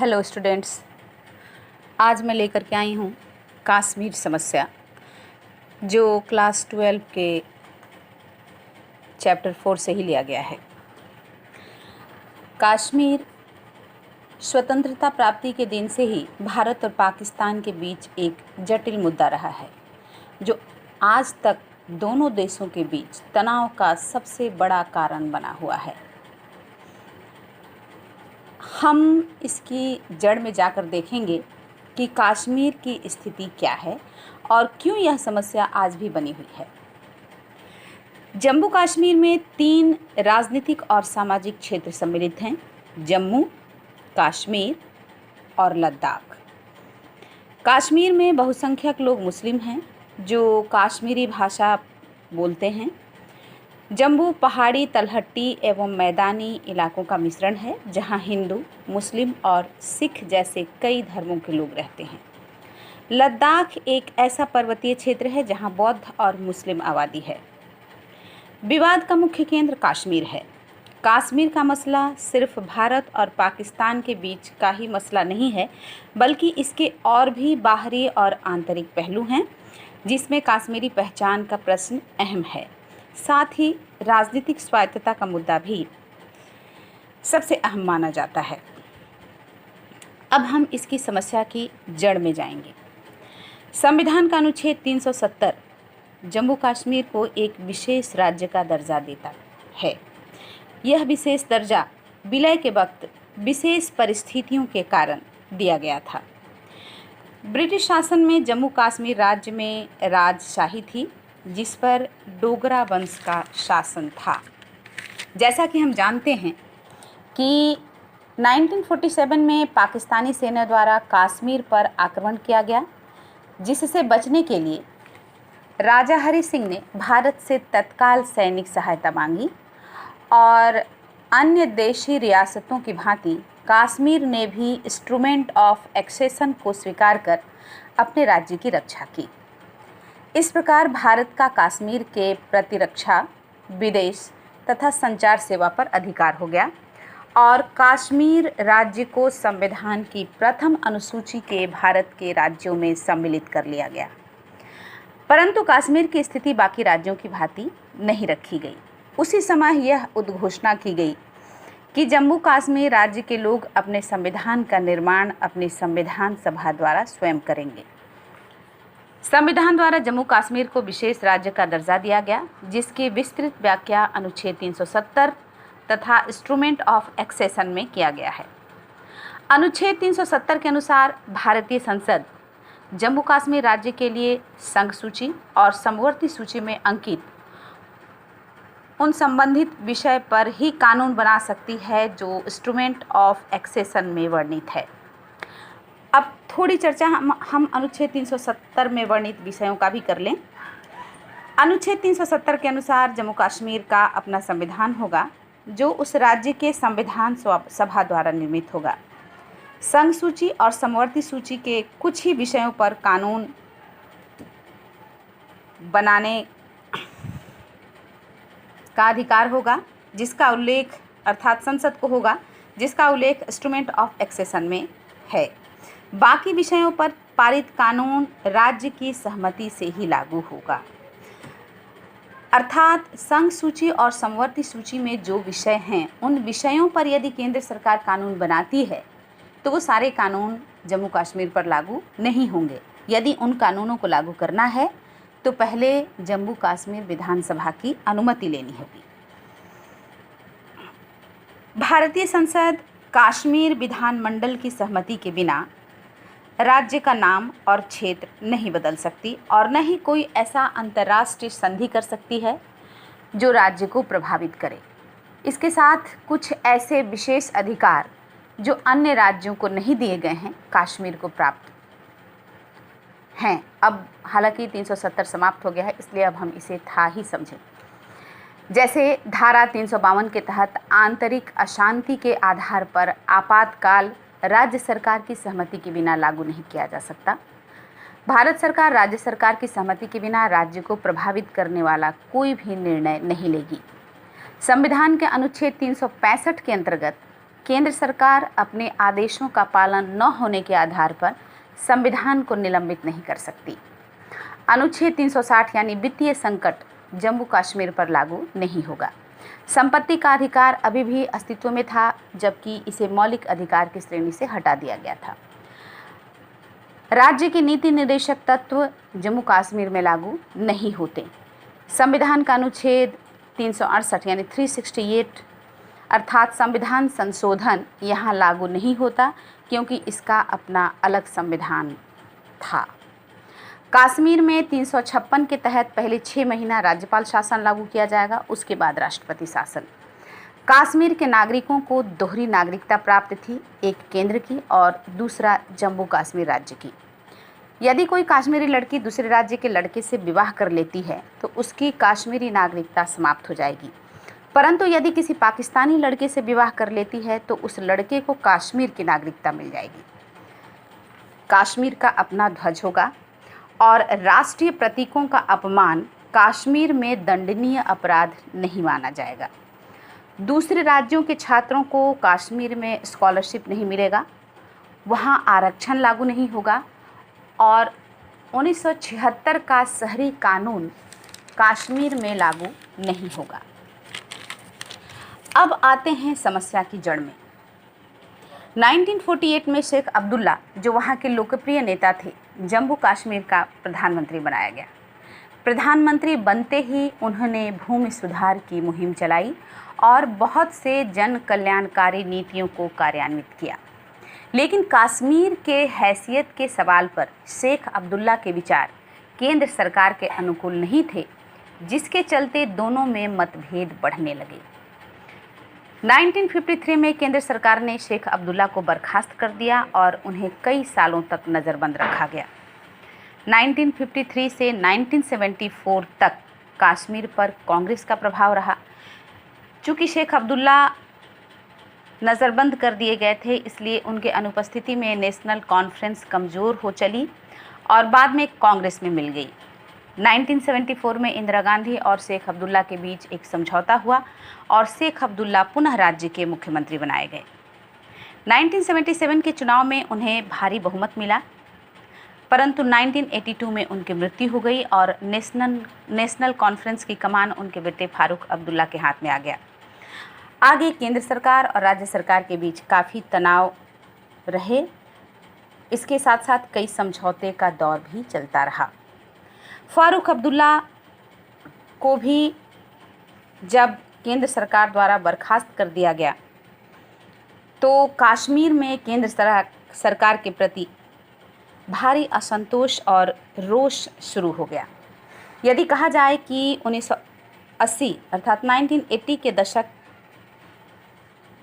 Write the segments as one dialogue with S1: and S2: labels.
S1: Hello students, आज मैं लेकर के आई हूँ कश्मीर समस्या, जो क्लास 12 के चैप्टर 4 से ही लिया गया है। कश्मीर स्वतंत्रता प्राप्ति के दिन से ही भारत और पाकिस्तान के बीच एक जटिल मुद्दा रहा है, जो आज तक दोनों देशों के बीच तनाव का सबसे बड़ा कारण बना हुआ है। हम इसकी जड़ में जाकर देखेंगे कि कश्मीर की स्थिति क्या है और क्यों यह समस्या आज भी बनी हुई है। जम्मू कश्मीर में 3 राजनीतिक और सामाजिक क्षेत्र सम्मिलित हैं: जम्मू, कश्मीर और लद्दाख। कश्मीर में बहुसंख्यक लोग मुस्लिम हैं जो कश्मीरी भाषा बोलते हैं। जम्मू पहाड़ी, तलहट्टी एवं मैदानी इलाकों का मिश्रण है, जहां हिंदू, मुस्लिम और सिख जैसे कई धर्मों के लोग रहते हैं। लद्दाख एक ऐसा पर्वतीय क्षेत्र है जहां बौद्ध और मुस्लिम आबादी है। विवाद का मुख्य केंद्र कश्मीर है। कश्मीर का मसला सिर्फ भारत और पाकिस्तान के बीच का ही मसला नहीं है, बल्कि इसके और भी बाहरी और आंतरिक पहलू हैं, जिसमें कश्मीरी पहचान का प्रश्न अहम है। साथ ही राजनीतिक स्वायत्तता का मुद्दा भी सबसे अहम माना जाता है। अब हम इसकी समस्या की जड़ में जाएंगे। संविधान का अनुच्छेद 370 जम्मू कश्मीर को एक विशेष राज्य का दर्जा देता है। यह विशेष दर्जा विलय के वक्त विशेष परिस्थितियों के कारण दिया गया था। ब्रिटिश शासन में जम्मू कश्मीर राज्य में राजशाही थी, जिस पर डोगरा वंश का शासन था। जैसा कि हम जानते हैं कि 1947 में पाकिस्तानी सेना द्वारा कश्मीर पर आक्रमण किया गया, जिससे बचने के लिए राजा हरि सिंह ने भारत से तत्काल सैनिक सहायता मांगी और अन्य देशी रियासतों की भांति कश्मीर ने भी इंस्ट्रूमेंट ऑफ एक्सेशन को स्वीकार कर अपने राज्य की रक्षा की। इस प्रकार भारत का कश्मीर के प्रतिरक्षा, विदेश तथा संचार सेवा पर अधिकार हो गया और कश्मीर राज्य को संविधान की प्रथम अनुसूची के भारत के राज्यों में सम्मिलित कर लिया गया। परंतु कश्मीर की स्थिति बाकी राज्यों की भांति नहीं रखी गई। उसी समय यह उद्घोषणा की गई कि जम्मू कश्मीर राज्य के लोग अपने संविधान का निर्माण अपनी संविधान सभा द्वारा स्वयं करेंगे। संविधान द्वारा जम्मू कश्मीर को विशेष राज्य का दर्जा दिया गया, जिसकी विस्तृत व्याख्या अनुच्छेद 370 तथा इंस्ट्रूमेंट ऑफ एक्सेशन में किया गया है। अनुच्छेद 370 के अनुसार भारतीय संसद जम्मू कश्मीर राज्य के लिए संघ सूची और समवर्ती सूची में अंकित उन संबंधित विषय पर ही कानून बना सकती है जो इंस्ट्रूमेंट ऑफ एक्सेशन में वर्णित है। अब थोड़ी चर्चा हम अनुच्छेद 370 में वर्णित विषयों का भी कर लें। अनुच्छेद 370 के अनुसार जम्मू कश्मीर का अपना संविधान होगा, जो उस राज्य के संविधान सभा द्वारा निर्मित होगा। संघ सूची और समवर्ती सूची के कुछ ही विषयों पर कानून बनाने का अधिकार होगा, जिसका उल्लेख अर्थात संसद को होगा, जिसका उल्लेख इंस्ट्रूमेंट ऑफ एक्सेशन में है। बाकी विषयों पर पारित कानून राज्य की सहमति से ही लागू होगा। अर्थात संघ सूची और समवर्ती सूची में जो विषय हैं, उन विषयों पर यदि केंद्र सरकार कानून बनाती है तो वो सारे कानून जम्मू कश्मीर पर लागू नहीं होंगे। यदि उन कानूनों को लागू करना है तो पहले जम्मू कश्मीर विधानसभा की अनुमति लेनी होगी। भारतीय संसद कश्मीर विधानमंडल की सहमति के बिना राज्य का नाम और क्षेत्र नहीं बदल सकती और न ही कोई ऐसा अंतर्राष्ट्रीय संधि कर सकती है जो राज्य को प्रभावित करे। इसके साथ कुछ ऐसे विशेष अधिकार जो अन्य राज्यों को नहीं दिए गए हैं, कश्मीर को प्राप्त हैं। अब हालांकि 370 समाप्त हो गया है, इसलिए अब हम इसे था ही समझें। जैसे धारा 352 के तहत आंतरिक अशांति के आधार पर आपातकाल राज्य सरकार की सहमति के बिना लागू नहीं किया जा सकता। भारत सरकार राज्य सरकार की सहमति के बिना राज्य को प्रभावित करने वाला कोई भी निर्णय नहीं लेगी। संविधान के अनुच्छेद 365 के अंतर्गत केंद्र सरकार अपने आदेशों का पालन न होने के आधार पर संविधान को निलंबित नहीं कर सकती। अनुच्छेद 360 यानी वित्तीय संकट जम्मू कश्मीर पर लागू नहीं होगा। संपत्ति का अधिकार अभी भी अस्तित्व में था, जबकि इसे मौलिक अधिकार की श्रेणी से हटा दिया गया था। राज्य के नीति निर्देशक तत्व जम्मू कश्मीर में लागू नहीं होते। संविधान का अनुच्छेद 368 यानी 368 अर्थात संविधान संशोधन यहाँ लागू नहीं होता, क्योंकि इसका अपना अलग संविधान था। कश्मीर में 356 के तहत पहले 6 महीना राज्यपाल शासन लागू किया जाएगा, उसके बाद राष्ट्रपति शासन। कश्मीर के नागरिकों को दोहरी नागरिकता प्राप्त थी, एक केंद्र की और दूसरा जम्मू कश्मीर राज्य की। यदि कोई कश्मीरी लड़की दूसरे राज्य के लड़के से विवाह कर लेती है तो उसकी कश्मीरी नागरिकता समाप्त हो जाएगी, परंतु यदि किसी पाकिस्तानी लड़के से विवाह कर लेती है तो उस लड़के को कश्मीर की नागरिकता मिल जाएगी। कश्मीर का अपना ध्वज होगा और राष्ट्रीय प्रतीकों का अपमान कश्मीर में दंडनीय अपराध नहीं माना जाएगा। दूसरे राज्यों के छात्रों को कश्मीर में स्कॉलरशिप नहीं मिलेगा, वहाँ आरक्षण लागू नहीं होगा और 1976 का शहरी कानून कश्मीर में लागू नहीं होगा। अब आते हैं समस्या की जड़ में। 1948 में शेख अब्दुल्ला, जो वहाँ के लोकप्रिय नेता थे, जम्मू कश्मीर का प्रधानमंत्री बनाया गया। प्रधानमंत्री बनते ही उन्होंने भूमि सुधार की मुहिम चलाई और बहुत से जन कल्याणकारी नीतियों को कार्यान्वित किया। लेकिन कश्मीर के हैसियत के सवाल पर शेख अब्दुल्ला के विचार केंद्र सरकार के अनुकूल नहीं थे, जिसके चलते दोनों में मतभेद बढ़ने लगे। 1953 में केंद्र सरकार ने शेख अब्दुल्ला को बर्खास्त कर दिया और उन्हें कई सालों तक नज़रबंद रखा गया। 1953 से 1974 तक कश्मीर पर कांग्रेस का प्रभाव रहा। चूँकि शेख अब्दुल्ला नज़रबंद कर दिए गए थे, इसलिए उनके अनुपस्थिति में नेशनल कॉन्फ्रेंस कमज़ोर हो चली और बाद में कांग्रेस में मिल गई। 1974 में इंदिरा गांधी और शेख अब्दुल्ला के बीच एक समझौता हुआ और शेख अब्दुल्ला पुनः राज्य के मुख्यमंत्री बनाए गए। 1977 के चुनाव में उन्हें भारी बहुमत मिला, परंतु 1982 में उनकी मृत्यु हो गई और नेशनल कॉन्फ्रेंस की कमान उनके बेटे फारूक अब्दुल्ला के हाथ में आ गया। आगे केंद्र सरकार और राज्य सरकार के बीच काफ़ी तनाव रहे। इसके साथ साथ कई समझौते का दौर भी चलता रहा। फारूक अब्दुल्ला को भी जब केंद्र सरकार द्वारा बर्खास्त कर दिया गया तो कश्मीर में केंद्र सरकार के प्रति भारी असंतोष और रोष शुरू हो गया। यदि कहा जाए कि 1980 अर्थात 1980 के दशक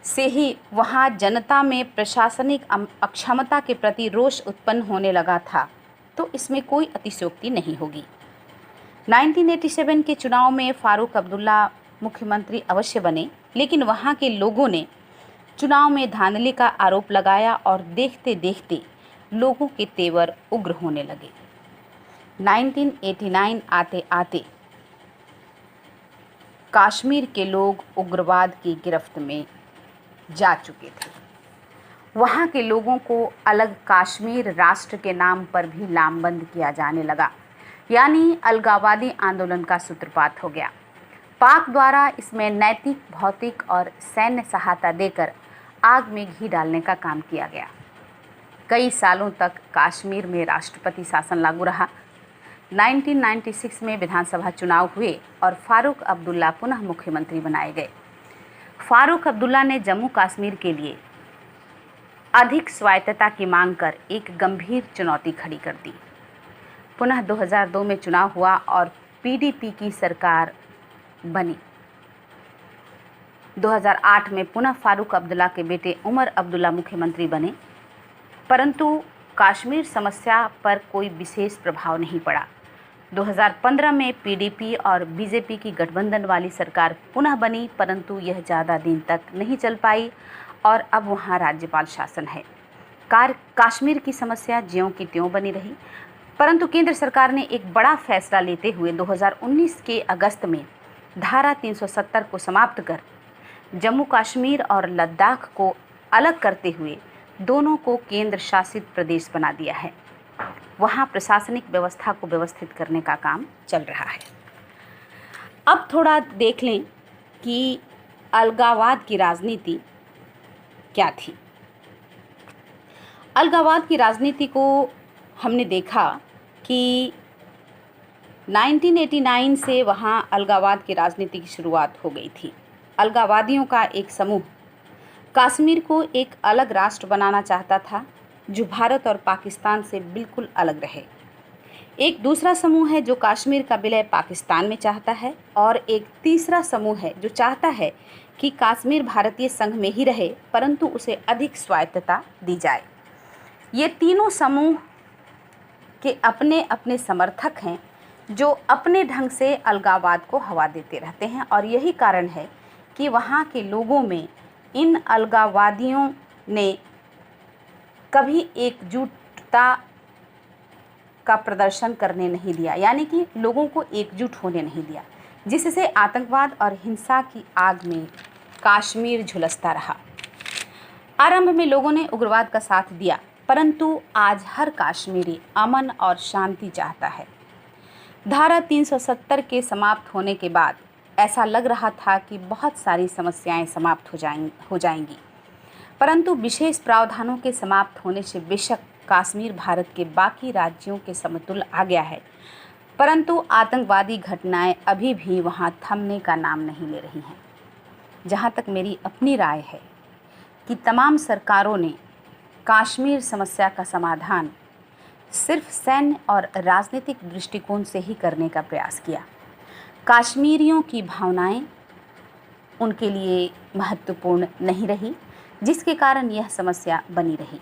S1: से ही वहाँ जनता में प्रशासनिक अक्षमता के प्रति रोष उत्पन्न होने लगा था, तो इसमें कोई अतिशयोक्ति नहीं होगी। 1987 के चुनाव में फारूक अब्दुल्ला मुख्यमंत्री अवश्य बने, लेकिन वहाँ के लोगों ने चुनाव में धांधली का आरोप लगाया और देखते देखते लोगों के तेवर उग्र होने लगे। 1989 आते आते कश्मीर के लोग उग्रवाद की गिरफ्त में जा चुके थे। वहाँ के लोगों को अलग कश्मीर राष्ट्र के नाम पर भी लामबंद किया जाने लगा, यानी अलगाववादी आंदोलन का सूत्रपात हो गया। पाक द्वारा इसमें नैतिक, भौतिक और सैन्य सहायता देकर आग में घी डालने का काम किया गया। कई सालों तक कश्मीर में राष्ट्रपति शासन लागू रहा। 1996 में विधानसभा चुनाव हुए और फारूक अब्दुल्ला पुनः मुख्यमंत्री बनाए गए। फारूक अब्दुल्ला ने जम्मू कश्मीर के लिए अधिक स्वायत्तता की मांग कर एक गंभीर चुनौती खड़ी कर दी। पुनः 2002 में चुनाव हुआ और पीडीपी की सरकार बनी। 2008 में पुनः फारूक अब्दुल्ला के बेटे उमर अब्दुल्ला मुख्यमंत्री बने, परंतु कश्मीर समस्या पर कोई विशेष प्रभाव नहीं पड़ा। 2015 में पीडीपी और बीजेपी की गठबंधन वाली सरकार पुनः बनी, परंतु यह ज़्यादा दिन तक नहीं चल पाई और अब वहाँ राज्यपाल शासन है। कश्मीर की समस्या ज्यों की त्यों बनी रही, परंतु केंद्र सरकार ने एक बड़ा फैसला लेते हुए 2019 के अगस्त में धारा 370 को समाप्त कर जम्मू कश्मीर और लद्दाख को अलग करते हुए दोनों को केंद्र शासित प्रदेश बना दिया है। वहाँ प्रशासनिक व्यवस्था को व्यवस्थित करने का काम चल रहा है। अब थोड़ा देख लें कि अलगाववाद की राजनीति क्या थी। अलगाववाद की राजनीति को हमने देखा कि 1989 से वहाँ अलगाववाद की राजनीति की शुरुआत हो गई थी। अलगाववादियों का एक समूह कश्मीर को एक अलग राष्ट्र बनाना चाहता था जो भारत और पाकिस्तान से बिल्कुल अलग रहे। एक दूसरा समूह है जो कश्मीर का विलय पाकिस्तान में चाहता है और एक तीसरा समूह है जो चाहता है कि कश्मीर भारतीय संघ में ही रहे परंतु उसे अधिक स्वायत्तता दी जाए। ये तीनों समूह के अपने अपने समर्थक हैं जो अपने ढंग से अलगाववाद को हवा देते रहते हैं और यही कारण है कि वहाँ के लोगों में इन अलगाववादियों ने कभी एकजुटता का प्रदर्शन करने नहीं दिया, यानी कि लोगों को एकजुट होने नहीं दिया, जिससे आतंकवाद और हिंसा की आग में कश्मीर झुलसता रहा। आरंभ में लोगों ने उग्रवाद का साथ दिया परंतु आज हर कश्मीरी अमन और शांति चाहता है। धारा 370 के समाप्त होने के बाद ऐसा लग रहा था कि बहुत सारी समस्याएं समाप्त हो जाएंगी परंतु विशेष प्रावधानों के समाप्त होने से बेशक कश्मीर भारत के बाकी राज्यों के समतुल्य आ गया है परंतु आतंकवादी घटनाएं अभी भी वहां थमने का नाम नहीं ले रही हैं। जहां तक मेरी अपनी राय है कि तमाम सरकारों ने कश्मीर समस्या का समाधान सिर्फ सैन्य और राजनीतिक दृष्टिकोण से ही करने का प्रयास किया। कश्मीरियों की भावनाएं उनके लिए महत्वपूर्ण नहीं रही जिसके कारण यह समस्या बनी रही।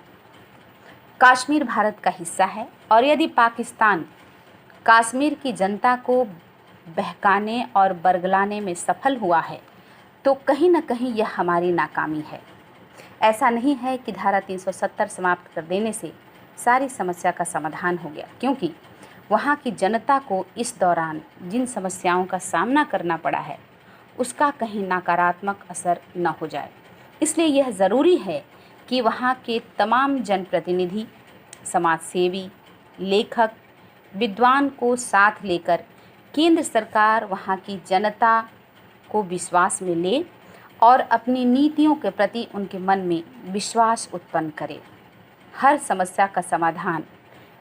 S1: कश्मीर भारत का हिस्सा है और यदि पाकिस्तान कश्मीर की जनता को बहकाने और बरगलाने में सफल हुआ है तो कहीं न कहीं यह हमारी नाकामी है। ऐसा नहीं है कि धारा 370 समाप्त कर देने से सारी समस्या का समाधान हो गया, क्योंकि वहाँ की जनता को इस दौरान जिन समस्याओं का सामना करना पड़ा है उसका कहीं नकारात्मक असर न हो जाए। इसलिए यह ज़रूरी है कि वहाँ के तमाम जनप्रतिनिधि, समाजसेवी, लेखक, विद्वान को साथ लेकर केंद्र सरकार वहाँ की जनता को विश्वास में ले और अपनी नीतियों के प्रति उनके मन में विश्वास उत्पन्न करे। हर समस्या का समाधान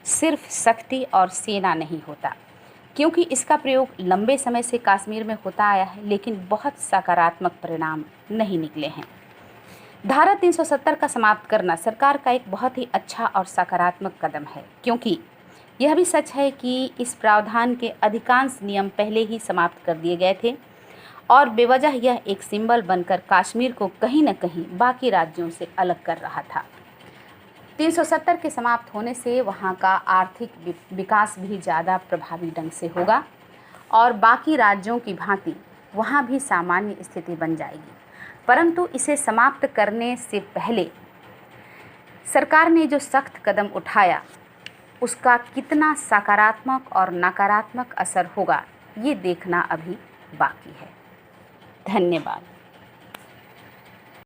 S1: सिर्फ शक्ति और सेना नहीं होता, क्योंकि इसका प्रयोग लंबे समय से कश्मीर में होता आया है लेकिन बहुत सकारात्मक परिणाम नहीं निकले हैं। धारा 370 का समाप्त करना सरकार का एक बहुत ही अच्छा और सकारात्मक कदम है, क्योंकि यह भी सच है कि इस प्रावधान के अधिकांश नियम पहले ही समाप्त कर दिए गए थे और बेवजह यह एक सिंबल बनकर कश्मीर को कहीं न कहीं बाकी राज्यों से अलग कर रहा था। 370 के समाप्त होने से वहाँ का आर्थिक विकास भी ज़्यादा प्रभावी ढंग से होगा और बाकी राज्यों की भांति वहाँ भी सामान्य स्थिति बन जाएगी। परंतु इसे समाप्त करने से पहले सरकार ने जो सख्त कदम उठाया उसका कितना सकारात्मक और नकारात्मक असर होगा ये देखना अभी बाकी है। धन्यवाद।